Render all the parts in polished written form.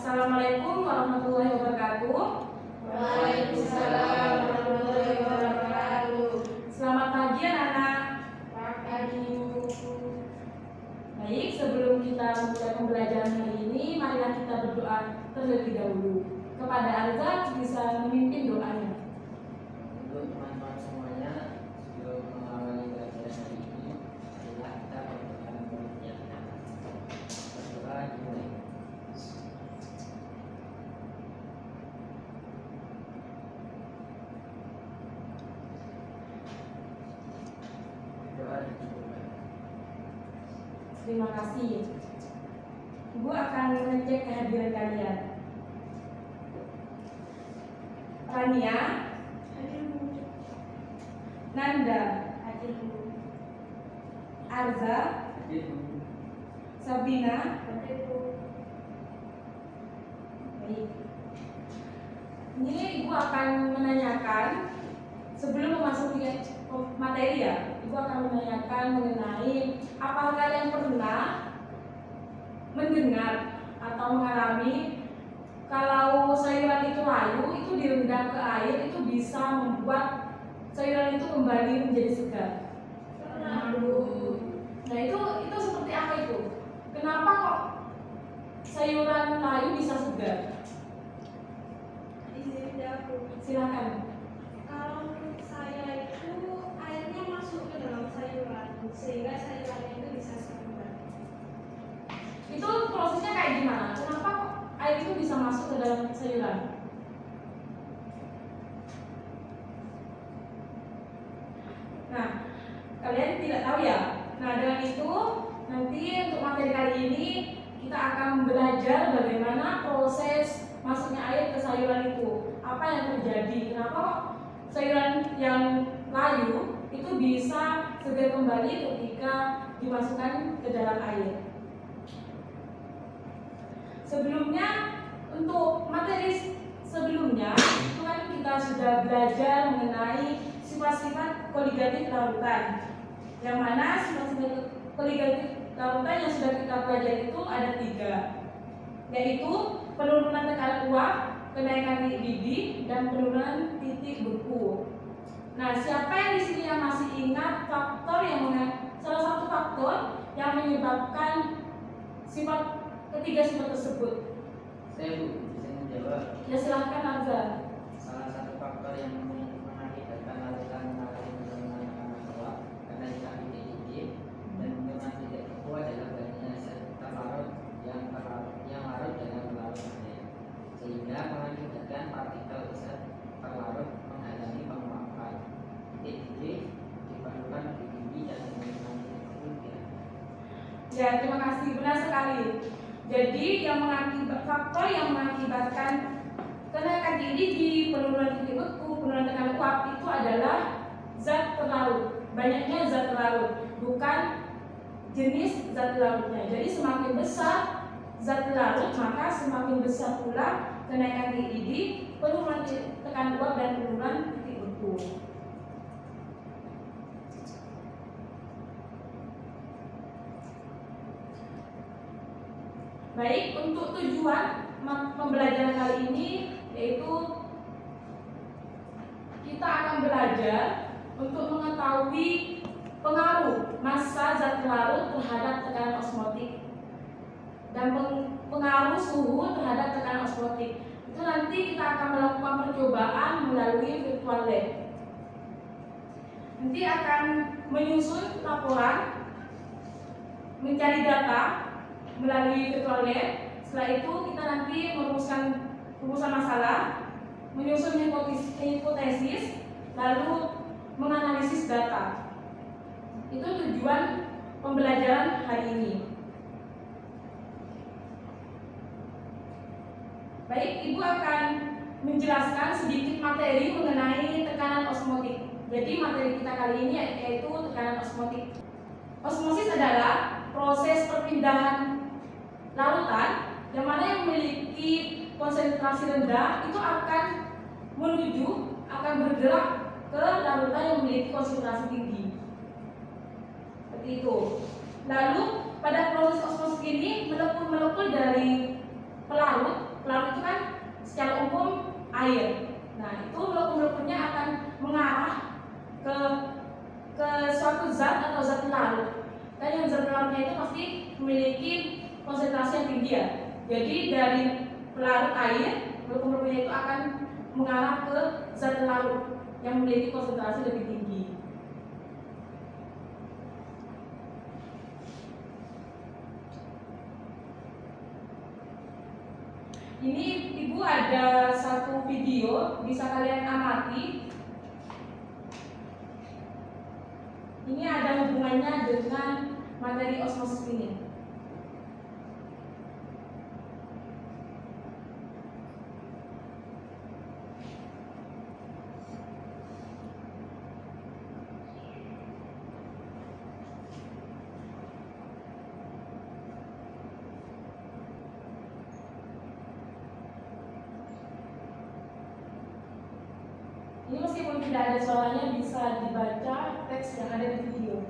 Assalamualaikum warahmatullahi wabarakatuh. Waalaikumsalam warahmatullahi wabarakatuh. Selamat pagi anak-anak. Pagi. Baik, sebelum kita mulai pembelajaran hari ini, marilah kita berdoa terlebih dahulu. Kepada Arza bisa memimpin doanya. Untuk teman-teman semuanya, sebelum mengawali pelajaran hari ini, marilah kita berdoa berniatkan. Berdoa dimulai. Doa dimulai. Terima kasih. Ibu akan mengecek kehadiran kalian. Rania, Nanda, Arza, Sabrina. Baik. Ini Ibu akan menanyakan sebelum memasuki materi ya. Ibu akan menanyakan mengenai apakah kalian pernah mendengar atau mengalami kalau sayuran itu layu, itu direndam ke air, itu bisa membuat sayuran itu kembali menjadi segar. Nah itu seperti apa itu? Kenapa kok sayuran layu bisa segar? Silakan. Kalau menurut saya itu airnya masuk ke dalam sayuran sehingga sayurannya itu bisa segar. Itu prosesnya kayak gimana? Kenapa kok air itu bisa masuk ke dalam sayuran? Nah, kalian tidak tahu ya? Nah, dengan itu nanti untuk materi kali ini kita akan belajar bagaimana proses masuknya air ke sayuran itu. Apa yang terjadi? Kenapa kok sayuran yang layu itu bisa segar kembali ketika dimasukkan ke dalam air? Sebelumnya, untuk materi sebelumnya itu kan kita sudah belajar mengenai sifat-sifat koligatif larutan. Yang mana sifat-sifat koligatif larutan yang sudah kita pelajari itu ada 3, yaitu penurunan tekanan uap, kenaikan titik didih, dan penurunan titik beku. Nah, siapa yang di sini yang masih ingat salah satu faktor yang menyebabkan ketiga sifat tersebut? Saya bisa menjawab. Ya, silahkan Arza. Salah satu faktor yang mengakibatkan larutan mengalami penurunan tekanan uap karena ikan titik didih dan penurunan titik beku adalah banyaknya zat terlarut yang larut dalam larutan air, sehingga mengakibatkan partikel zat terlarut menghalangi penguapan. Titik didih diperlukan lebih tinggi dan penurunan titik beku direndah. Ya, terima kasih, benar sekali. Jadi faktor yang mengakibatkan kenaikan titik didih, penurunan titik beku, penurunan tekanan uap itu adalah zat terlarut. Banyaknya zat terlarut, bukan jenis zat larutnya. Jadi semakin besar zat larut, maka semakin besar pula kenaikan titik didih, penurunan tekanan uap, dan penurunan titik beku. Baik, untuk tujuan pembelajaran kali ini yaitu kita akan belajar untuk mengetahui pengaruh massa zat larut terhadap tekanan osmotik dan pengaruh suhu terhadap tekanan osmotik. Itu nanti kita akan melakukan percobaan melalui virtual lab. Nanti akan menyusun laporan, mencari data melalui virtual lab. Setelah itu kita nanti merumuskan rumusan masalah, menyusun hipotesis, lalu menganalisis data. Itu tujuan pembelajaran hari ini. Baik, Ibu akan menjelaskan sedikit materi mengenai tekanan osmotik. Jadi materi kita kali ini yaitu tekanan osmotik. Osmosis adalah proses perpindahan larutan yang mana yang memiliki konsentrasi rendah itu akan bergerak ke larutan yang memiliki konsentrasi tinggi. Seperti itu. Lalu pada proses osmosis ini molekul-molekul dari pelarut pelarut itu kan secara umum air. Nah, itu molekul-molekulnya akan mengarah ke suatu zat atau zat pelarut. Dan yang zat pelarutnya itu pasti memiliki konsentrasi yang tinggi ya. Jadi dari pelarut air, molekul-molekulnya itu akan mengarah ke zat pelarut yang memiliki konsentrasi lebih tinggi. Ini Ibu ada satu video, bisa kalian amati. Ini ada hubungannya dengan materi osmosis ini. Ini meskipun tidak ada suaranya, bisa dibaca teks yang ada di video.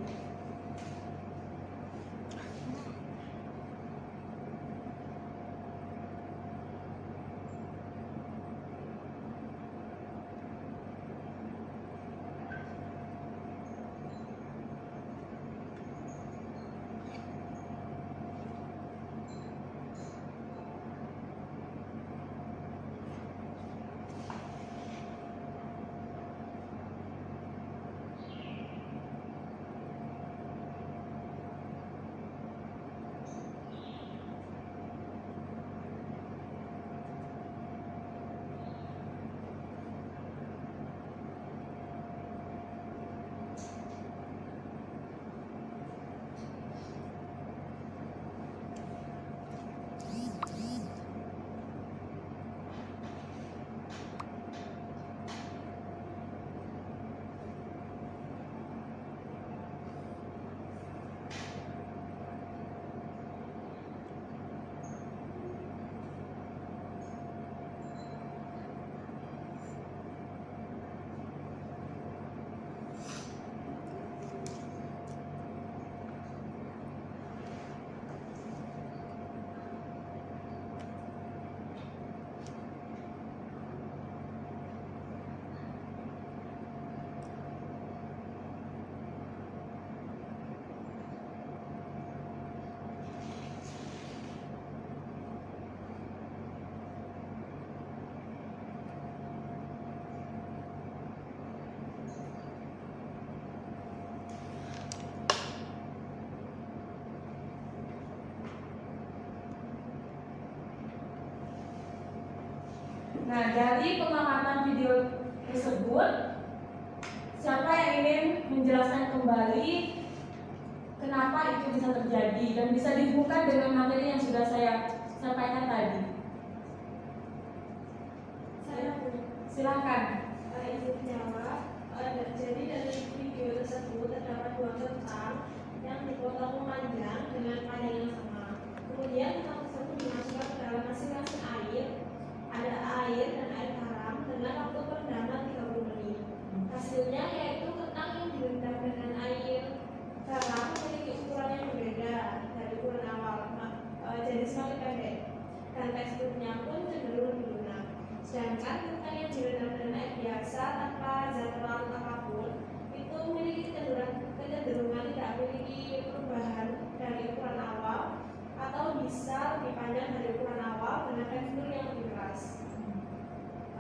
Nah, dari pengamatan video tersebut, siapa yang ingin menjelaskan kembali kenapa itu bisa terjadi dan bisa dihubungkan dengan materi yang sudah saya sampaikan tadi? Saya Silakan. izin menjawab. Jadi dari video tersebut terdapat dua kentang yang dipotong memanjang dengan panjang yang sama. Kemudian kentang tersebut dimasukkan ke dalam masing-masing air. Ada air dan air garam dengan waktu perendaman 30 menit. Hasilnya yaitu kentang yang direndam dengan air garam memiliki ukuran yang berbeda dari ukuran awal, jadi semakin pendek, dan teksturnya pun cenderung lebih lunak. Sedangkan kentang yang direndam dengan air biasa tanpa zat pelarut apapun itu memiliki kecenderungan tidak memiliki perubahan dari ukuran awal atau bisa lebih panjang dari ukuran awal dengan tekstur yang lebih keras.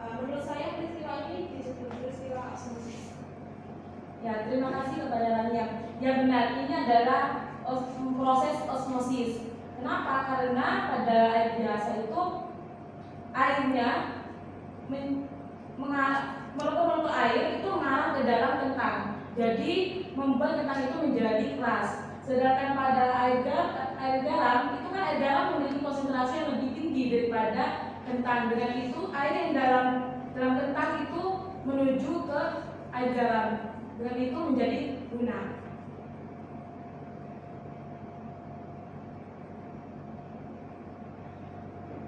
Menurut saya peristiwa ini disebut peristiwa osmosis. Ya, terima kasih kepada Rania. Ya benar, ini adalah proses osmosis. Kenapa? Karena pada air biasa itu airnya molekul-molekul air itu mengarah ke dalam kentang. Jadi membuat kentang itu menjadi keras. Sedangkan pada air garam itu kan air garam memiliki konsentrasi yang lebih tinggi daripada kentang. Dengan itu air yang dalam kentang itu menuju ke air garam. Dengan itu menjadi lunak.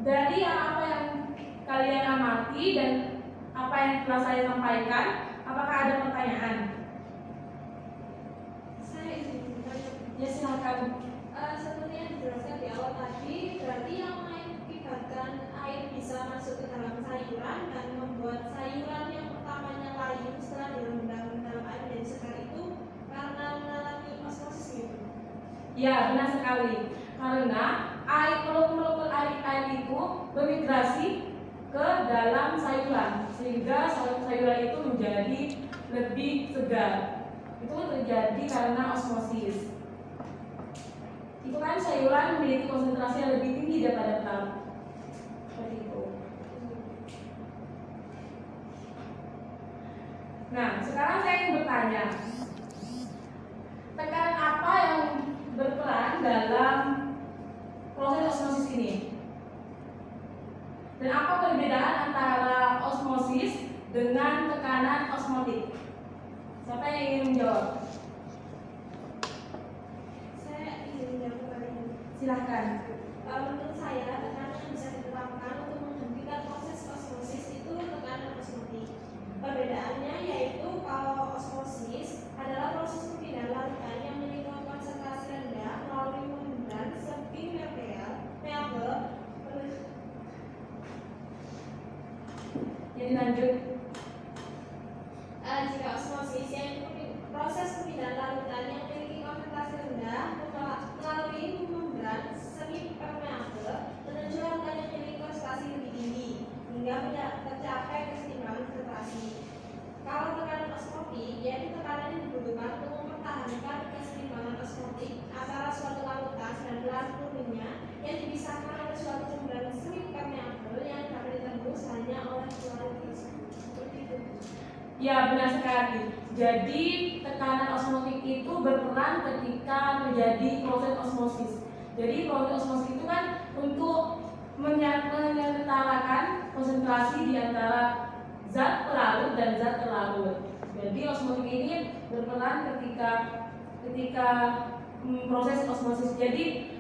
Dari apa yang kalian amati dan apa yang telah saya sampaikan, apakah ada pertanyaan? Saya izin bertanya. Ya silakan. Seperti yang dijelaskan di awal tadi, berarti yang naik 30 mengakibatkan air bisa masuk ke dalam sayuran dan membuat sayuran yang pertamanya layu setelah direndam dalam air menjadi segar itu karena mengalami osmosis gitu. Ya, benar sekali. Karena molekul air itu bermigrasi ke dalam sayuran sehingga sayuran itu menjadi lebih segar. Itu terjadi karena osmosis. Itu kan sayuran memiliki konsentrasi yang lebih tinggi daripada pelaut. Seperti itu. Nah, sekarang saya ingin bertanya, tekanan apa yang berperan dalam proses osmosis ini? Dan apa perbedaan antara osmosis dengan tekanan osmotik? Siapa yang ingin menjawab? Saya ingin menjawab kali ini. Silahkan. Menurut saya tekanan yang bisa diterapkan untuk menghentikan proses osmosis itu tekanan osmotik. Perbedaannya yaitu kalau osmosis adalah proses perpindahan larutan yang memiliki konsentrasi rendah melalui membran seping meabel. Jadi lanjut. Jika osmosis yaitu proses perpindahan larutan yang memiliki konsentrasi rendah melalui membran semi permeabel menuju larutan yang memiliki konsentrasi lebih tinggi hingga tercapai keseimbangan filtrasi. Kalau tekanan osmotik yaitu tekanan yang dibutuhkan untuk mempertahankan keseimbangan osmotik antara suatu larutan dan larut turunnya yang dipisahkan oleh suatu membran semi permeabel yang dapat ditembus hanya oleh larut tersebut. Seperti itu. Ya, benar sekali. Jadi tekanan osmotik itu berperan ketika terjadi proses osmosis. Jadi proses osmosis itu kan untuk menyetarakan konsentrasi di antara zat pelarut dan zat terlarut. Jadi osmotik ini berperan ketika proses osmosis. Jadi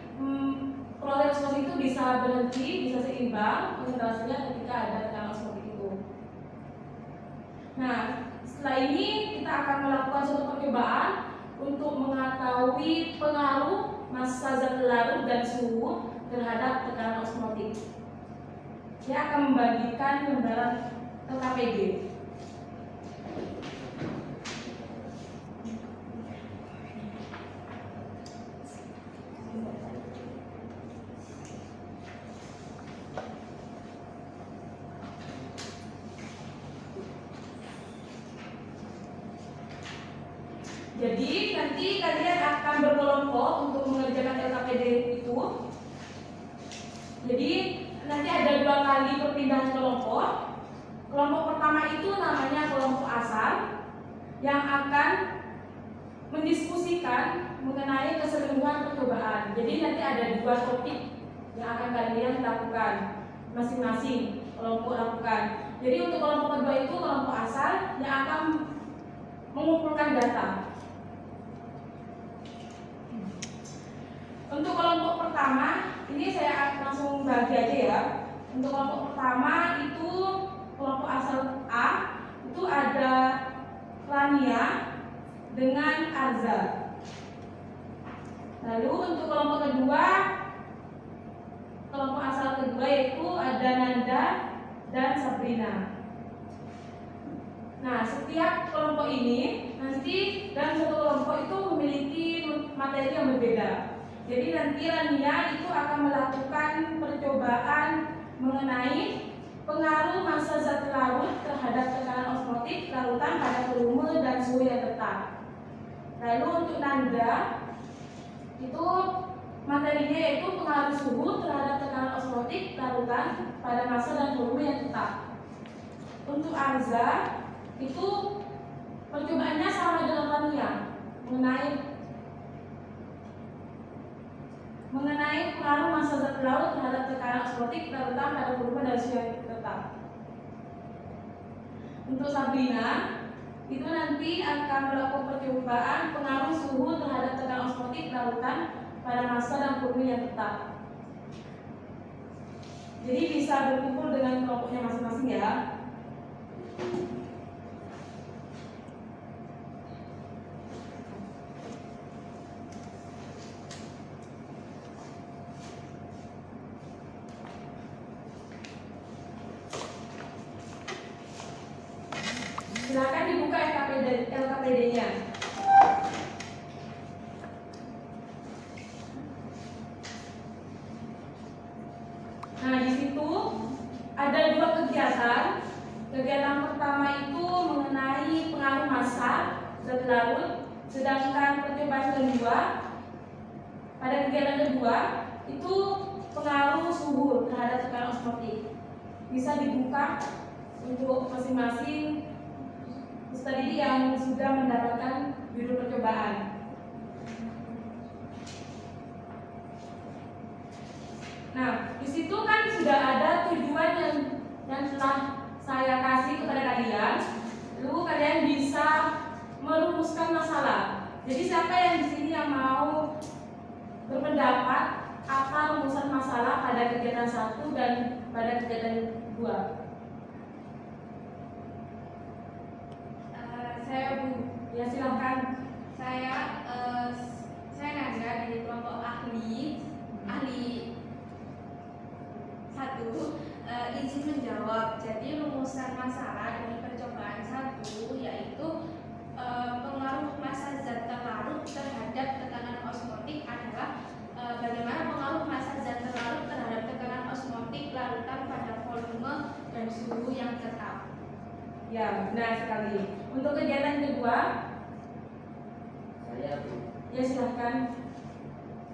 proses osmosis itu bisa berhenti, bisa seimbang konsentrasinya ketika ada tekanan osmotik itu. Nah, setelah ini kita akan melakukan suatu percobaan untuk mengetahui pengaruh massa zat larut dan suhu terhadap tekanan osmotik. Saya akan membagikan gambaran LKPD. Jadi nanti kalian akan berkelompok untuk mengerjakan LKPD itu. Jadi nanti ada 2 kali perpindahan kelompok. Kelompok pertama itu namanya kelompok asal yang akan mendiskusikan mengenai keseluruhan percobaan. Jadi nanti ada 2 topik yang akan kalian lakukan masing-masing kelompok lakukan. Jadi untuk kelompok kedua itu kelompok asal yang akan mengumpulkan data. Untuk kelompok pertama, ini saya langsung bagi aja ya. Untuk kelompok pertama itu kelompok asal A itu ada Rania dengan Arza. Lalu untuk kelompok kedua, kelompok asal kedua yaitu ada Nanda dan Sabrina. Nah, setiap kelompok ini nanti dalam satu kelompok itu memiliki materi yang berbeda. Jadi nanti Rania itu akan melakukan percobaan mengenai pengaruh massa zat larut terhadap tekanan osmotik larutan pada volume dan suhu yang tetap. Lalu untuk Nanda itu materinya yaitu pengaruh suhu terhadap tekanan osmotik larutan pada massa dan volume yang tetap. Untuk Arza itu percobaannya sama dengan Rania mengenai pengaruh massa zat larut terhadap tekanan osmotik larutan pada volume dan suhu yang tetap. Untuk Sabrina itu nanti akan melakukan percobaan pengaruh suhu terhadap tekanan osmotik larutan pada massa dan volume yang tetap. Jadi bisa berkumpul dengan kelompoknya masing-masing ya. LKPD-nya. Nah, di situ ada 2 kegiatan. Kegiatan pertama itu mengenai pengaruh massa zat larut, sedangkan percobaan kedua pada kegiatan kedua itu pengaruh suhu terhadap tekanan osmotik. Bisa dibuka untuk masing-masing peserta didik yang sudah mendapatkan judul percobaan. Nah, di situ kan sudah ada tujuan yang telah saya kasih kepada kalian. Lalu kalian bisa merumuskan masalah. Jadi siapa yang di sini yang mau berpendapat apa rumusan masalah pada kegiatan 1 dan pada kegiatan 2? Saya Bu. Ya, silahkan. Saya Nanda dari kelompok ahli 1 izin menjawab. Jadi rumusan masalah dari percobaan 1 yaitu pengaruh massa zat terlarut terhadap tekanan osmotik adalah bagaimana pengaruh massa zat terlarut terhadap tekanan osmotik larutan pada volume dan suhu yang tetap. Ya, benar sekali. Untuk kegiatan kedua, Saya Bu. ya silahkan.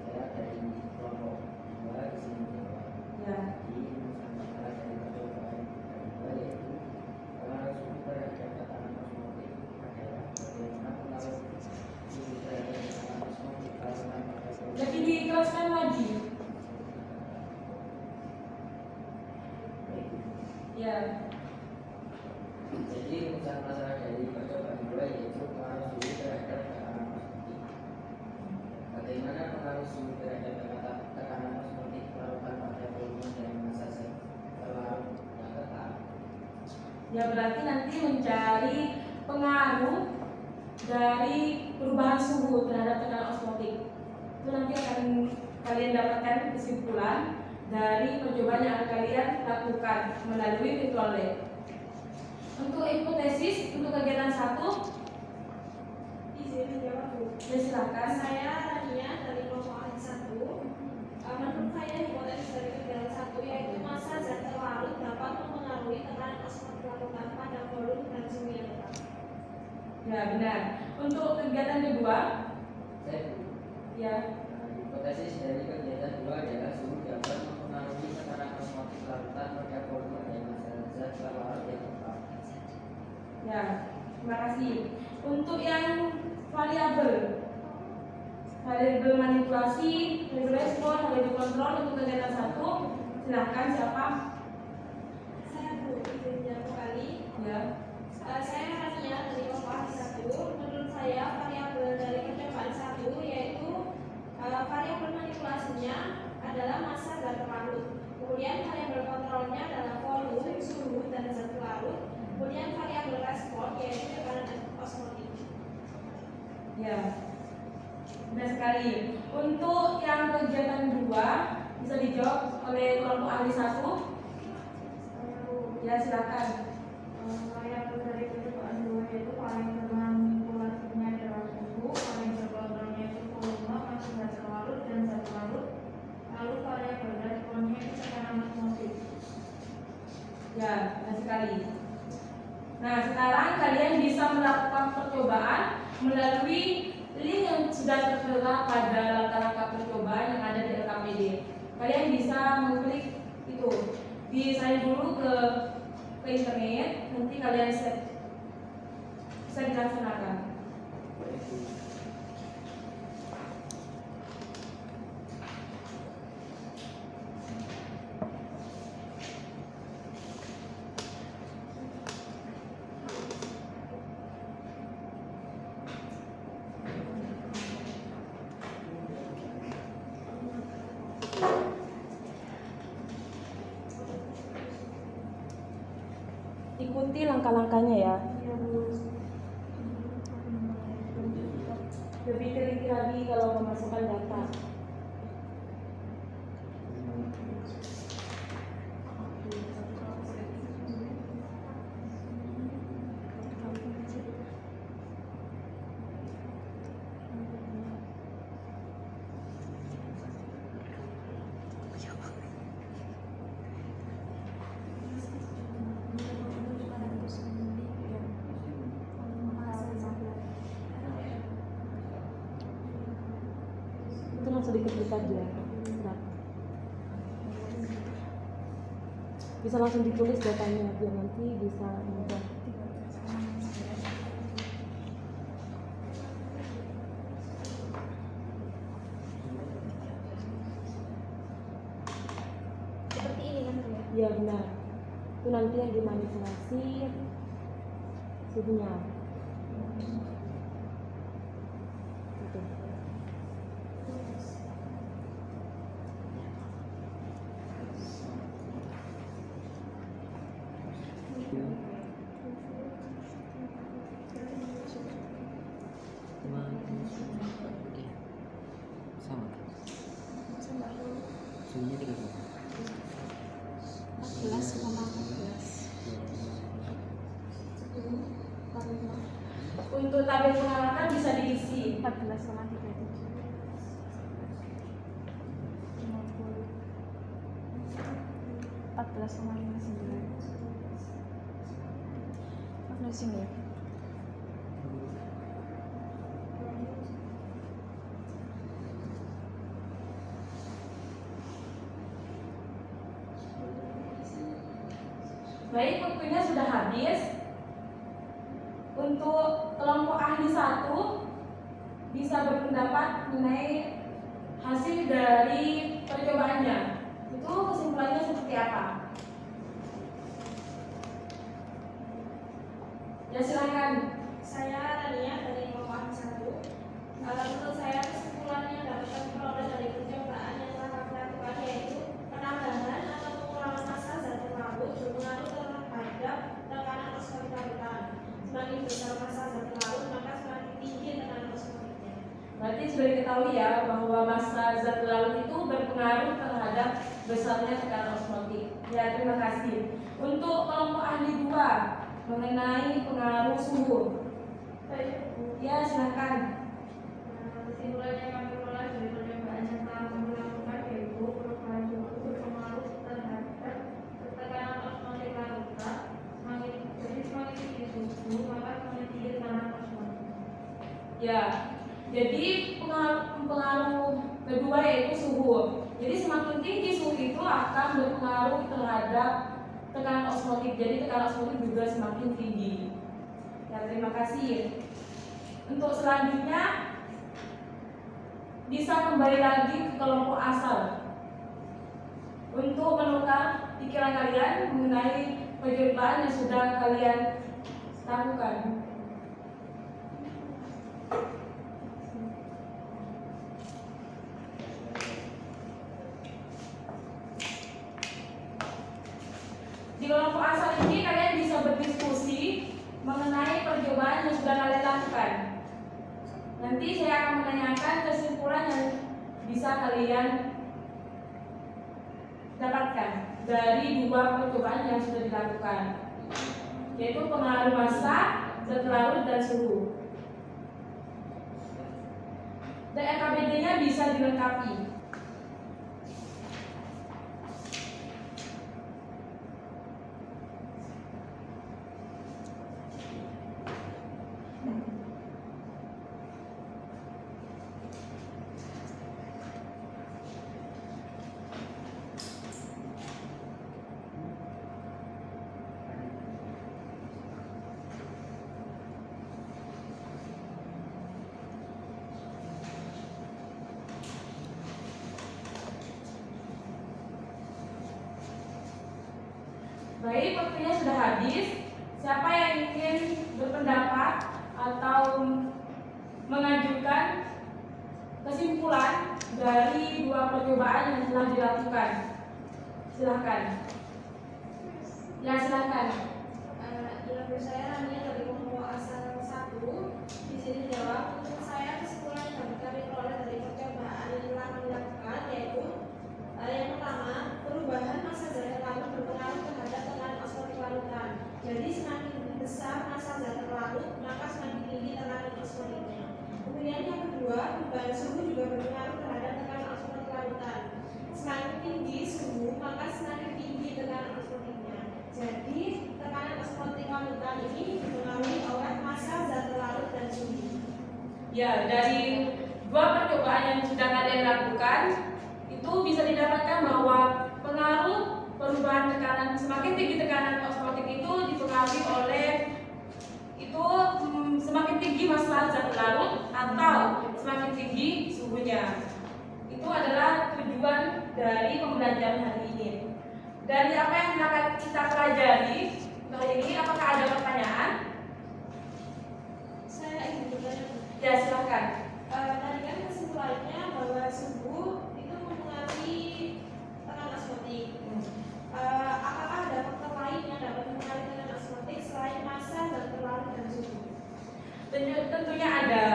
Saya dari kelompok 2 di sini menjawab. Ya. Jadi rumusan masalah dari percobaan kedua yaitu pengaruh suhu terhadap tekanan osmotik adalah bagaimana pengaruh suhu terhadap tekanan osmotik larutan pada volume. Jadi diteruskan lagi. Ya. Jadi rumusan masalah dari percobaan kedua yaitu pengaruh suhu terhadap tekanan osmotik. Bagaimana pengaruh suhu terhadap tekanan osmotik larutan pada volume dan massa zat terlarut yang tetap? Ya, berarti nanti mencari pengaruh dari perubahan suhu terhadap tekanan osmotik. Itu nanti akan kalian dapatkan kesimpulan dari percobaan yang akan kalian lakukan melalui virtual lab. Untuk hipotesis untuk kegiatan 1, Izin menjawab Bu. ya silakan. Saya Rania dari kelompok ahli 1. Menurut saya hipotesis dari kegiatan 1 yaitu massa zat terlarut dapat mempengaruhi tekanan osmotik larutan pada volume dan suhu yang tetap. Ya, benar. Untuk kegiatan kedua, Saya Bu. ya, Hipotesis dari kegiatan 2 adalah suhu dapat mempengaruhi tekanan osmotik larutan pada volume dan massa zat terlarut yang tetap. ya, terima kasih. Untuk yang variabel manipulasi, variabel respon, variabel kontrol untuk kegiatan 1, silakan siapa? Saya Bu, izin menjawab kembali. Ya. Saya Rania dari kelompok ahli 1. Menurut saya variabel dari percobaan 1 yaitu variabel manipulasinya adalah massa zat terlarut. Kemudian variabel kontrolnya adalah volume, suhu, dan zat terlarut. Kemudian variabel respon yaitu tekanan osmotik. Ya, benar sekali. Untuk yang kegiatan 2 bisa dijawab oleh kelompok ahli 1. Ya, silakan. Variabel dari percobaan 2 yaitu variabel manipulasinya adalah suhu, variabel kontrolnya itu volume, massa zat terlarut dan zat terlarut. Lalu variabel responnya itu tekanan osmotik. Ya, benar sekali. Nah, sekarang kalian bisa melakukan percobaan melalui link yang sudah tertera pada langkah-langkah percobaan yang ada di LKPD. Kalian bisa mengklik itu. Disalin dulu ke internet, nanti kalian bisa dilaksanakan. Ikuti langkah-langkahnya ya. Lebih teliti lagi kalau memasukkan data. langsung diketik aja. Nah, bisa langsung ditulis datanya biar nanti bisa mudah. Seperti ini kan Bu ya? Iya benar. Itu nanti yang dimanipulasi suhunya. Gitu. Sama. Suhunya 30. 14,14. Untuk tabel pengalaman bisa diisi 14,37. 14,59. Di sini. Baik, waktunya sudah habis. Untuk kelompok ahli 1 bisa berpendapat mengenai hasil dari percobaannya. Itu kesimpulannya seperti apa? Ya silakan. Saya Rania dari kelompok 1. Menurut saya kesimpulan yang dapat kami peroleh dari percobaan yang telah kami lakukan yaitu penambahan atau pengurangan massa zat laut berpengaruh terhadap tekanan osmotik larutan. Semakin besar massa zat laut maka semakin tinggi tekanan osmotiknya. Berarti sudah diketahui ya bahwa massa zat laut itu berpengaruh terhadap besarnya tekanan osmotik. Ya, terima kasih. Untuk kelompok ahli 2 mengenai pengaruh suhu. Baik, Bu. Ya, silakan. Kesimpulan yang kami peroleh dari percobaan yang telah kami lakukan yaitu perubahan suhu berpengaruh terhadap tekanan osmotik larutan. Semakin tinggi suhu maka semakin tinggi tekanan osmotik. Ya, jadi pengaruh kedua yaitu suhu. Jadi semakin tinggi suhu itu akan berpengaruh terhadap tekanan osmotik. Jadi tekanan osmotik juga semakin tinggi. Ya, terima kasih. Untuk selanjutnya bisa kembali lagi ke kelompok asal untuk menukar pikiran kalian mengenai percobaan yang sudah kalian lakukan. Di kelompok asal ini kalian bisa berdiskusi mengenai percobaan yang sudah kalian lakukan. Nanti saya akan menanyakan kesimpulan yang bisa kalian dapatkan dari 2 percobaan yang sudah dilakukan, yaitu pengaruh massa, zat larut, dan suhu. Dan RKBD-nya bisa dilengkapi. Baik, waktunya sudah habis. Siapa yang ingin berpendapat atau mengajukan kesimpulan dari 2 percobaan yang telah dilakukan? Silahkan. Ya, silahkan. Nama saya Rania dari kelompok asal 1. Di sini jawab. Menurut saya kesimpulan yang dapat kami peroleh dari percobaan yang telah kami lakukan yaitu yang pertama, perubahan massa zat laut berpengaruh terhadap tekanan osmotik larutan. Jadi semakin besar massa zat laut, maka semakin tinggi tekanan osmotiknya. Kemudian yang kedua, perubahan suhu juga berpengaruh terhadap tekanan osmotik larutan. Semakin tinggi suhu, maka semakin tinggi tekanan osmotiknya. Jadi tekanan osmotik larutan ini dipengaruhi oleh massa zat larut dan suhu. Ya, dari dua percobaan yang sudah kalian lakukan itu bisa didapatkan bahwa pengaruh perubahan tekanan, semakin tinggi tekanan osmotik itu dipengaruhi oleh itu semakin tinggi massa zat larut atau semakin tinggi suhunya. Itu adalah tujuan dari pembelajaran hari ini. Dari apa yang akan kita pelajari kali ini, apakah ada pertanyaan? Saya ingin bertanya. Ya, silakan. Tadi kan kesimpulannya bahwa suhu itu mempengaruhi tekanan osmotik. Apakah ada faktor lain yang dapat mempengaruhi tekanan osmotik selain massa zat terlarut dan suhu? Tentunya ada.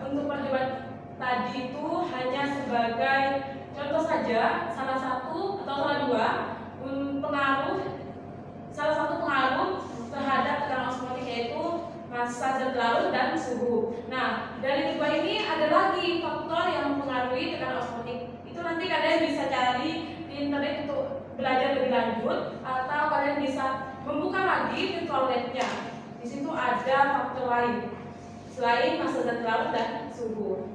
Untuk percobaan tadi itu hanya sebagai contoh saja, salah satu atau salah dua salah satu pengaruh terhadap tekanan osmotik yaitu massa zat larut dan suhu. Nah, dari kedua ini ada lagi faktor yang mempengaruhi tekanan osmotik. Itu nanti kalian bisa cari di internet untuk belajar lebih lanjut, atau kalian bisa membuka lagi virtual lab-nya. Di situ ada faktor lain selain massa zat larut dan suhu.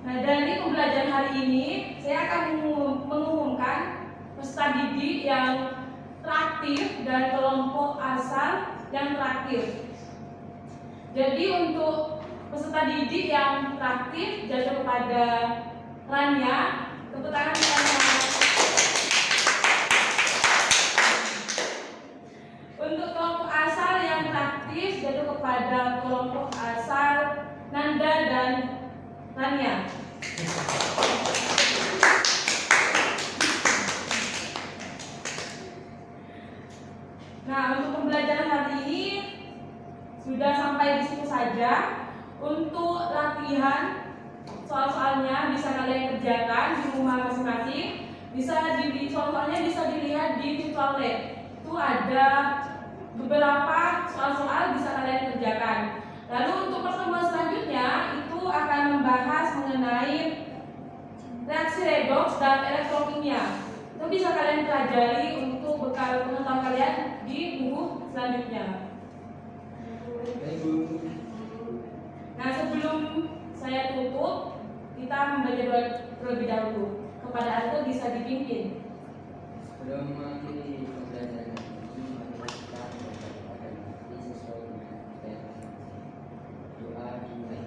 Nah, dari pembelajaran hari ini saya akan mengumumkan peserta didik yang teraktif dan kelompok asal yang terakhir. Jadi untuk peserta didik yang teraktif jatuh kepada Rania, tepuk tangan Rania. Untuk kelompok asal yang teraktif jatuh kepada kelompok asal Nanda dan Rania. Nah, untuk pembelajaran hari ini sudah sampai di situ saja. Untuk latihan soal-soalnya bisa kalian kerjakan di rumah masing-masing. Soal-soalnya bisa dilihat di virtual lab. Itu ada beberapa soal-soal bisa kalian kerjakan. Lalu untuk pertemuan selanjutnya itu akan membahas mengenai reaksi redoks dan elektrokimia. Itu bisa kalian pelajari untuk bekal pengetahuan kalian di buku selanjutnya. Nah, sebelum saya tutup, kita membaca doa terlebih dahulu. Kepada aku bisa dipimpin. Sebelum mengakhiri pembelajaran ini, mari kita berdoa kepada Nabi sesuai dengan tema. Doa dimulai.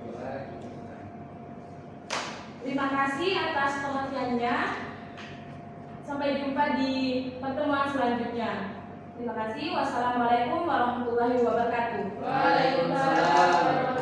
Doa dimulai. Terima kasih atas perhatiannya. Sampai jumpa di pertemuan selanjutnya. Terima kasih. Wassalamualaikum warahmatullahi wabarakatuh. Waalaikumsalam.